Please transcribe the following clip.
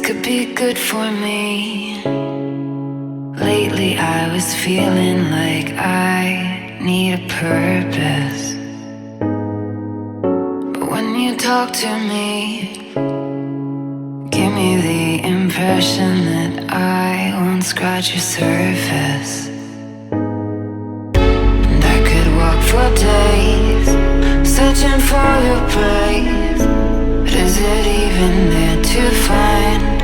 could be good for me. Lately I was feeling like I need a purpose. But when you talk to me, give me the impression that I won't scratch your surface. And I could walk for days, searching for your praise. But is it even there to find?